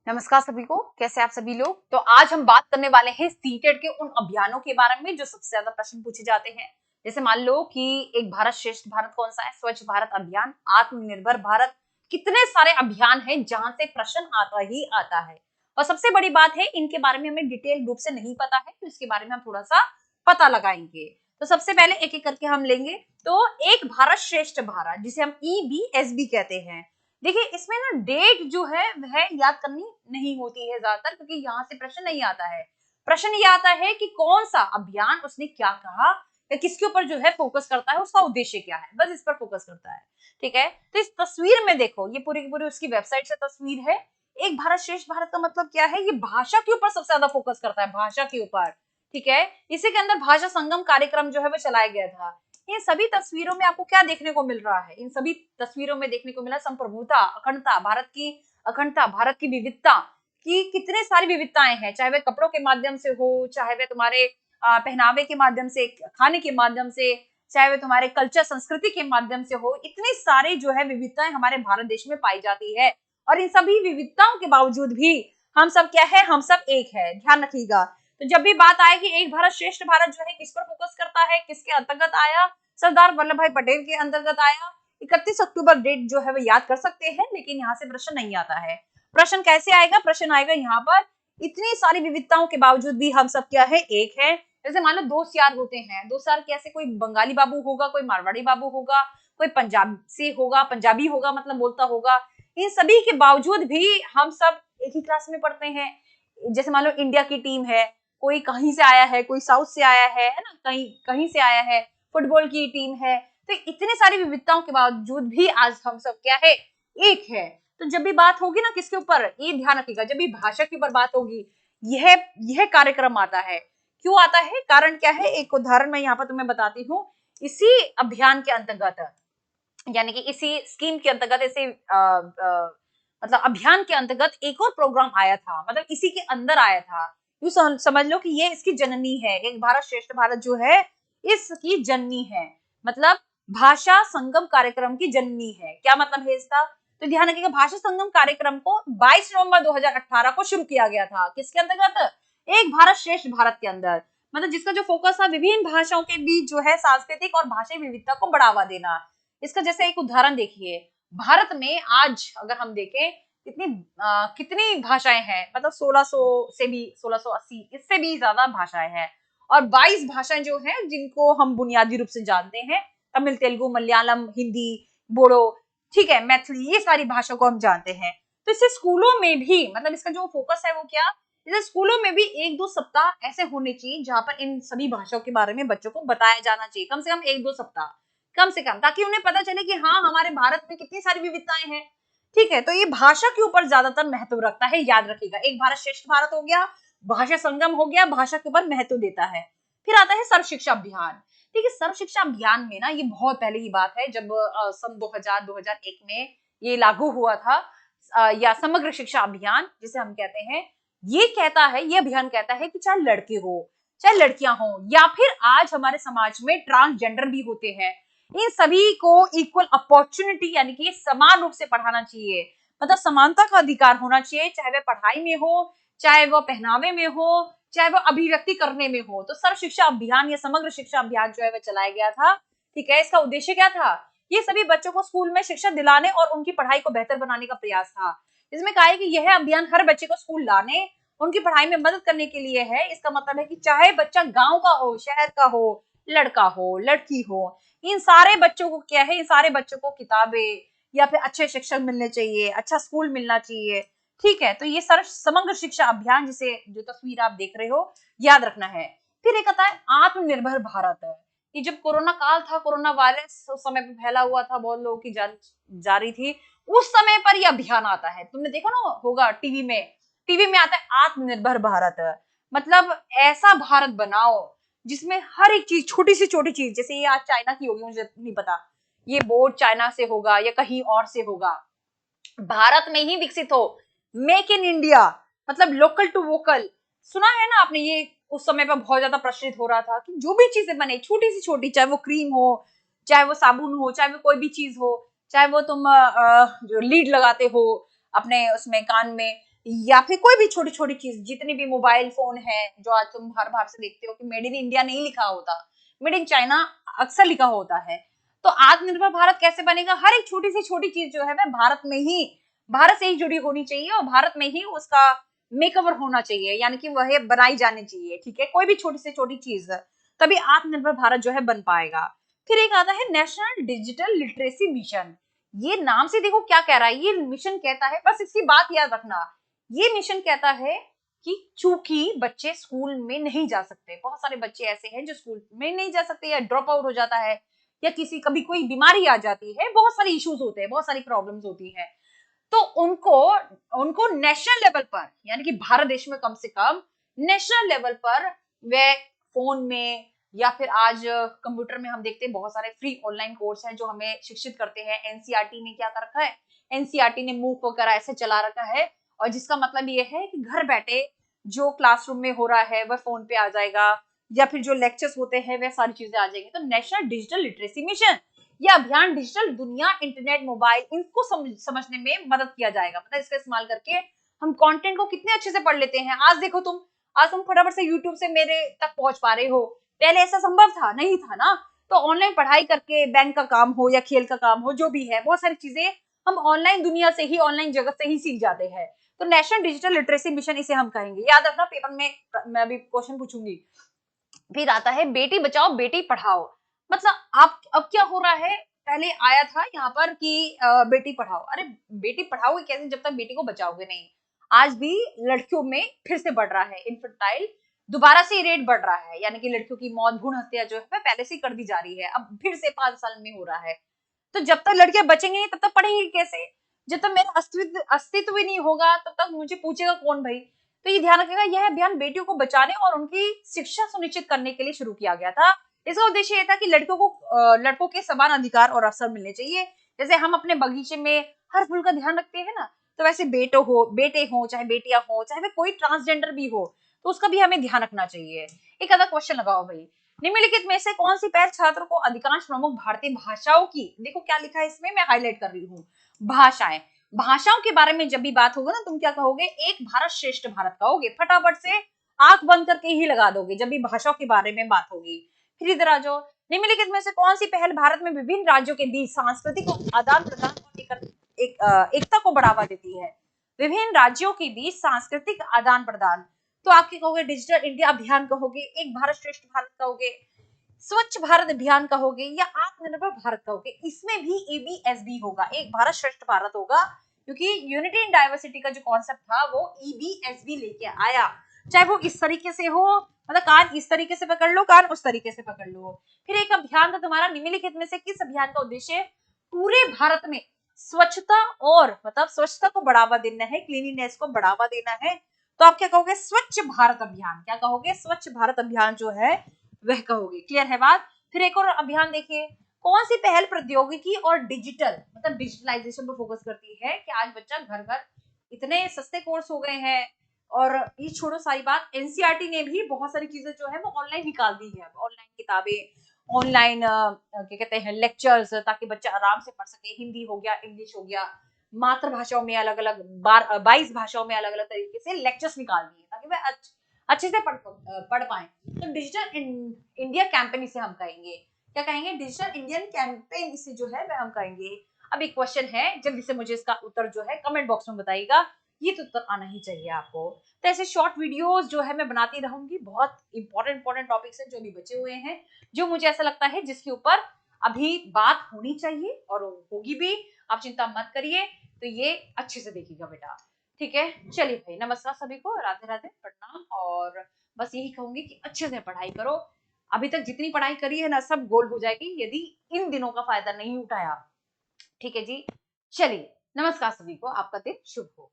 नमस्कार सभी को, कैसे आप सभी लोग। तो आज हम बात करने वाले हैं सीटेट के उन अभियानों के बारे में जो सबसे ज्यादा प्रश्न पूछे जाते हैं। जैसे मान लो कि एक भारत श्रेष्ठ भारत कौन सा है, स्वच्छ भारत अभियान, आत्मनिर्भर भारत, कितने सारे अभियान हैं जहां से प्रश्न आता ही आता है। और सबसे बड़ी बात है, इनके बारे में हमें डिटेल रूप से नहीं पता है, तो इसके बारे में हम थोड़ा सा पता लगाएंगे। तो सबसे पहले एक एक करके हम लेंगे। तो एक भारत श्रेष्ठ भारत, जिसे हम EBSB कहते हैं। देखिए इसमें ना डेट जो है वह याद करनी नहीं होती है ज्यादातर, क्योंकि यहाँ से प्रश्न नहीं आता है। प्रश्न ये आता है कि कौन सा अभियान उसने क्या कहा या किसके ऊपर जो है फोकस करता है, उसका उद्देश्य क्या है, बस इस पर फोकस करता है। ठीक है, तो इस तस्वीर में देखो, ये पूरी की पूरी उसकी वेबसाइट से तस्वीर है। एक भारत श्रेष्ठ भारत का मतलब क्या है, ये भाषा के ऊपर सबसे ज्यादा फोकस करता है, भाषा के ऊपर। ठीक है, इसी के अंदर भाषा संगम कार्यक्रम जो है वो चलाया गया था। इन सभी तस्वीरों में आपको क्या देखने को मिल रहा है, इन सभी तस्वीरों में देखने को मिला संप्रभुता, अखंडता, भारत की अखंडता, भारत की विविधता की कितने सारी विविधताएं हैं, चाहे वे कपड़ों के माध्यम से हो, चाहे वे तुम्हारे पहनावे के माध्यम से, खाने के माध्यम से, चाहे वे तुम्हारे कल्चर संस्कृति के माध्यम से हो। इतनी सारी जो है विविधताएं हमारे भारत देश में पाई जाती है। और इन सभी विविधताओं के बावजूद भी हम सब क्या है, हम सब एक है, ध्यान रखिएगा। तो जब भी बात आएगी एक भारत श्रेष्ठ भारत जो है किस पर फोकस करता है, किसके अंतर्गत आया, सरदार वल्लभ भाई पटेल के अंतर्गत आया। 31 अक्टूबर डेट जो है वो याद कर सकते हैं, लेकिन यहाँ से प्रश्न नहीं आता है। प्रश्न कैसे आएगा, प्रश्न आएगा यहाँ पर, इतनी सारी विविधताओं के बावजूद भी हम सब क्या है, एक है। जैसे मान लो दोस्त यार होते हैं, दोस्त यार कैसे, कोई बंगाली बाबू होगा, कोई मारवाड़ी बाबू होगा, कोई पंजाब से होगा, पंजाबी होगा, मतलब बोलता होगा। इन सभी के बावजूद भी हम सब एक ही क्लास में पढ़ते हैं। जैसे मान लो इंडिया की टीम है, कोई कहीं से आया है, कोई साउथ से आया है ना, कहीं कहीं से आया है, फुटबॉल की टीम है। तो इतने सारी विविधताओं के बावजूद भी आज हम सब क्या है, एक है। तो जब भी बात होगी ना किसके ऊपर, ये ध्यान रखिएगा, जब भी भाषा के ऊपर बात होगी, यह कार्यक्रम आता है। क्यों आता है, कारण क्या है, एक उदाहरण मैं यहाँ पर तुम्हें बताती हूँ। इसी अभियान के अंतर्गत, यानी कि इसी स्कीम के अंतर्गत, इसी मतलब अभियान के अंतर्गत एक और प्रोग्राम आया था, मतलब इसी के अंदर आया था। यू समझ लो कि ये इसकी जननी है, एक भारत श्रेष्ठ भारत जो है इसकी जननी है, मतलब भाषा संगम कार्यक्रम की जननी है। क्या मतलब है इसका, तो ध्यान रखिएगा, भाषा संगम कार्यक्रम को 22 नवंबर 2018 को शुरू किया गया था। किसके अंतर्गत, एक भारत श्रेष्ठ भारत के अंदर, मतलब जिसका जो फोकस था विभिन्न भाषाओं के बीच जो है सांस्कृतिक और भाषाई विविधता को बढ़ावा देना। इसका जैसे एक उदाहरण देखिए, भारत में आज अगर हम देखें कितनी भाषाएं हैं, मतलब 1600 से भी 1680, इससे भी ज्यादा भाषाएं हैं। और 22 भाषाएं जो हैं जिनको हम बुनियादी रूप से जानते हैं, तमिल, तेलुगु, मलयालम, हिंदी, बोडो, ठीक है, मैथिली, ये सारी भाषा को हम जानते हैं। तो इससे स्कूलों में भी, मतलब इसका जो फोकस है वो क्या, जैसे स्कूलों में भी 1-2 सप्ताह ऐसे होने चाहिए जहां पर इन सभी भाषाओं के बारे में बच्चों को बताया जाना चाहिए, कम से कम 1-2 सप्ताह, कम से कम, ताकि उन्हें पता चले कि हाँ हमारे भारत में कितनी सारी विविधताएं हैं। ठीक है, तो ये भाषा के ऊपर ज्यादातर महत्व रखता है, याद रखिएगा। एक भारत श्रेष्ठ भारत हो गया, भाषा संगम हो गया, भाषा के ऊपर महत्व देता है। फिर आता है सर्व शिक्षा अभियान। ठीक है, सर्व शिक्षा अभियान में ना, ये बहुत पहले की बात है, जब सन 2000-2001 में ये लागू हुआ था, या समग्र शिक्षा अभियान जिसे हम कहते हैं। ये कहता है, ये अभियान कहता है कि चाहे लड़के हो, चाहे लड़कियां हो, या फिर आज हमारे समाज में ट्रांसजेंडर भी होते हैं, इन सभी को इक्वल अपॉर्चुनिटी, यानी कि समान रूप से पढ़ाना चाहिए, मतलब समानता का अधिकार होना चाहिए, चाहे वह पढ़ाई में हो, चाहे वह पहनावे में हो, चाहे वह अभिव्यक्ति करने में हो। तो सर्व शिक्षा अभियान या समग्र शिक्षा अभियान जो है वह चलाया गया था। ठीक है, इसका उद्देश्य क्या था, ये सभी बच्चों को स्कूल में शिक्षा दिलाने और उनकी पढ़ाई को बेहतर बनाने का प्रयास था। इसमें कहा है कि यह अभियान हर बच्चे को स्कूल लाने, उनकी पढ़ाई में मदद करने के लिए है। इसका मतलब है कि चाहे बच्चा गांव का हो, शहर का हो, लड़का हो, लड़की हो, इन सारे बच्चों को क्या है, इन सारे बच्चों को किताबें या फिर अच्छे शिक्षक मिलने चाहिए, अच्छा स्कूल मिलना चाहिए। ठीक है, तो ये समग्र शिक्षा अभियान, जिसे जो तस्वीर आप देख रहे हो, याद रखना है। फिर एक आता है आत्मनिर्भर भारत है। ये जब कोरोना काल था, कोरोना वायरस उस समय पे फैला हुआ था, बहुत लोगों की जान जा रही थी, उस समय पर यह अभियान आता है। तुमने देखा ना होगा टीवी में आता है आत्मनिर्भर भारत, मतलब ऐसा भारत बनाओ जिसमें हर एक चीज, छोटी से छोटी चीज, जैसे ये आज चाइना की होगी, मुझे नहीं पता ये बोर्ड चाइना से होगा या कहीं और से होगा, भारत में ही विकसित हो। मेक इन इंडिया, मतलब लोकल टू वोकल, सुना है ना आपने, ये उस समय पर बहुत ज्यादा प्रचलित हो रहा था कि जो भी चीजें बने छोटी से छोटी, चाहे वो क्रीम हो, चाहे वो साबुन हो, चाहे वो कोई भी चीज हो, चाहे वो तुम जो लीड लगाते हो अपने उसमें कान में, या फिर कोई भी छोटी छोटी चीज, जितनी भी मोबाइल फोन है जो आज तुम हर बार से देखते हो कि मेड इन इंडिया नहीं लिखा होता, मेड इन चाइना अक्सर लिखा होता है। तो आत्मनिर्भर भारत कैसे बनेगा? हर एक छोटी से छोटी चीज जो है वह भारत से ही जुड़ी होनी चाहिए और भारत में ही उसका मेकओवर होना चाहिए, यानी कि वह बनाई जानी चाहिए। ठीक है, कोई भी छोटी से छोटी चीज, तभी आत्मनिर्भर भारत जो है बन पाएगा। फिर एक आता है नेशनल डिजिटल लिटरेसी मिशन। ये नाम से देखो क्या कह रहा है, ये मिशन कहता है, बस इसकी बात याद रखना, ये मिशन कहता है कि चूंकि बच्चे स्कूल में नहीं जा सकते, बहुत सारे बच्चे ऐसे हैं जो स्कूल में नहीं जा सकते या ड्रॉप आउट हो जाता है, या किसी कभी कोई बीमारी आ जाती है, बहुत सारे इश्यूज होते हैं, बहुत सारी प्रॉब्लम्स होती है, तो उनको उनको नेशनल लेवल पर, यानी कि भारत देश में कम से कम नेशनल लेवल पर वे फोन में या फिर आज कंप्यूटर में हम देखते हैं बहुत सारे फ्री ऑनलाइन कोर्स हैं जो हमें शिक्षित करते हैं। एनसीईआरटी ने क्या कर रखा है, एनसीईआरटी ने मूक वगैरह ऐसे चला रखा है, और जिसका मतलब ये है कि घर बैठे जो क्लासरूम में हो रहा है वह फोन पे आ जाएगा, या फिर जो लेक्चर्स होते हैं वह सारी चीजें आ जाएंगी। तो नेशनल डिजिटल लिटरेसी मिशन, यह अभियान डिजिटल दुनिया, इंटरनेट, मोबाइल, इनको समझने में मदद किया जाएगा। मतलब इसका इस्तेमाल करके हम कंटेंट को कितने अच्छे से पढ़ लेते हैं। आज देखो तुम, आज तुम फटाफट से यूट्यूब से मेरे तक पहुंच पा रहे हो, पहले ऐसा संभव था नहीं था ना। तो ऑनलाइन पढ़ाई करके बैंक का काम हो या खेल का काम हो, जो भी है, बहुत सारी चीजें हम ऑनलाइन दुनिया से ही, ऑनलाइन जगत से ही सीख जाते हैं। तो नेशनल डिजिटल लिटरेसी मिशन इसे हम कहेंगे। याद रखना, पेपर में मैं अभी क्वेश्चन पूछूंगी। फिर आता है बेटी बचाओ बेटी पढ़ाओ। मतलब अब क्या हो रहा है, पहले आया था यहाँ पर कि बेटी पढ़ाओ, अरे बेटी पढ़ाओगे कैसे जब तक बेटी को बचाओगे नहीं। आज भी लड़कियों में फिर से बढ़ रहा है इनफर्टाइल, दोबारा से रेट बढ़ रहा है, यानी कि लड़कियों की मौत, भ्रूण हत्या जो है पहले से कर दी जा रही है, अब फिर से 5 साल में हो रहा है। तो जब तक लड़कियां बचेंगी नहीं तब तक पढ़ेंगी कैसे? जब तक मेरा अस्तित्व भी नहीं होगा तब तक मुझे पूछेगा कौन भाई। तो ये ध्यान रखिएगा, यह अभियान बेटियों को बचाने और उनकी शिक्षा सुनिश्चित करने के लिए शुरू किया गया था। इसका उद्देश्य यह था कि लड़कियों को लड़कों के समान अधिकार और अवसर मिलने चाहिए। जैसे हम अपने बगीचे में हर फूल का ध्यान रखते हैं ना, तो वैसे बेटे हो चाहे बेटियां हो, चाहे वे कोई ट्रांसजेंडर भी हो, तो उसका भी हमें ध्यान रखना चाहिए। एक आधा क्वेश्चन लगाओ भाई, निम्नलिखित में से कौन सी पहल छात्र को अधिकांश प्रमुख भारतीय भाषाओं की, देखो क्या लिखा है इसमें, मैं हाईलाइट कर रही हूँ, भाषाएं, भाषाओं के बारे में जब भी बात होगा ना, तुम क्या कहोगे, एक भारत श्रेष्ठ भारत कहोगे, फटाफट से आंख बंद करके ही लगा दोगे जब भी भाषाओं के बारे में बात होगी। फिर इधर आ जाओ, निम्नलिखित में से कौन सी पहल भारत में विभिन्न राज्यों के बीच सांस्कृतिक आदान प्रदान और एकता को बढ़ावा देती है? विभिन्न राज्यों के बीच सांस्कृतिक आदान प्रदान, तो आपके कहोगे डिजिटल इंडिया अभियान कहोगे, एक भारत श्रेष्ठ भारत कहोगे, स्वच्छ भारत अभियान कहोगे, या आत्मनिर्भर भारत कहोगे। इसमें भी ईबीएसबी होगा, एक भारत श्रेष्ठ भारत होगा, क्योंकि यूनिटी इन डाइवर्सिटी का जो कॉन्सेप्ट था वो ईबीएसबी लेके आया। चाहे वो इस तरीके से हो, मतलब कान इस तरीके से पकड़ लो, कान उस तरीके से पकड़ लो। फिर एक अभियान था तुम्हारा, निम्नलिखित में से किस अभियान का उद्देश्य पूरे भारत में स्वच्छता और, मतलब स्वच्छता को बढ़ावा देना है, क्लीनिनेस को बढ़ावा देना है। तो आप क्या कहोगे, स्वच्छ भारत अभियान। क्या कहोगे, स्वच्छ भारत अभियान जो है वह कहोगे। क्लियर है बात? फिर एक और अभियान देखिए, कौन सी पहल प्रौद्योगिकी और डिजिटल, मतलब डिजिटलाइजेशन पर फोकस करती है कि आज बच्चा घर घर, इतने सस्ते कोर्स हो गए हैं, और ये छोड़ो सारी बात, एनसीईआरटी ने भी बहुत सारी चीजें जो है वो ऑनलाइन निकाल दी है, ऑनलाइन किताबें, ऑनलाइन क्या कहते हैं लेक्चर्स, ताकि बच्चा आराम से पढ़ सके। हिंदी हो गया, इंग्लिश हो गया, मातृभाषाओं में अलग अलग 22 भाषाओं में अलग अलग तरीके से लेक्चर्स निकाल दिए ताकि वह अच्छे से पढ़ पाए। तो डिजिटल इंडिया कैंपेन इसे हम कहेंगे। क्या कहेंगे, डिजिटल इंडियन कैंपेन इसे जो है वह हम कहेंगे। अब एक क्वेश्चन है, जल्दी से मुझे इसका उत्तर जो है कमेंट बॉक्स में बताइएगा, ये तो उत्तर आना ही चाहिए आपको। तो ऐसे शॉर्ट वीडियोस जो है मैं बनाती रहूंगी, बहुत इंपॉर्टेंट टॉपिक्स हैं जो अभी बचे हुए हैं, जो मुझे ऐसा लगता है जिसके ऊपर अभी बात होनी चाहिए और होगी भी। आप चिंता मत करिए, तो ये अच्छे से देखिएगा बेटा, ठीक है। चलिए भाई, नमस्कार सभी को, राधे राधे, प्रणाम, और बस यही कहूंगी कि अच्छे से पढ़ाई करो। अभी तक जितनी पढ़ाई करी है ना, सब गोल्ड हो जाएगी यदि इन दिनों का फायदा नहीं उठाया। ठीक है जी, चलिए, नमस्कार सभी को, आपका दिन शुभ हो।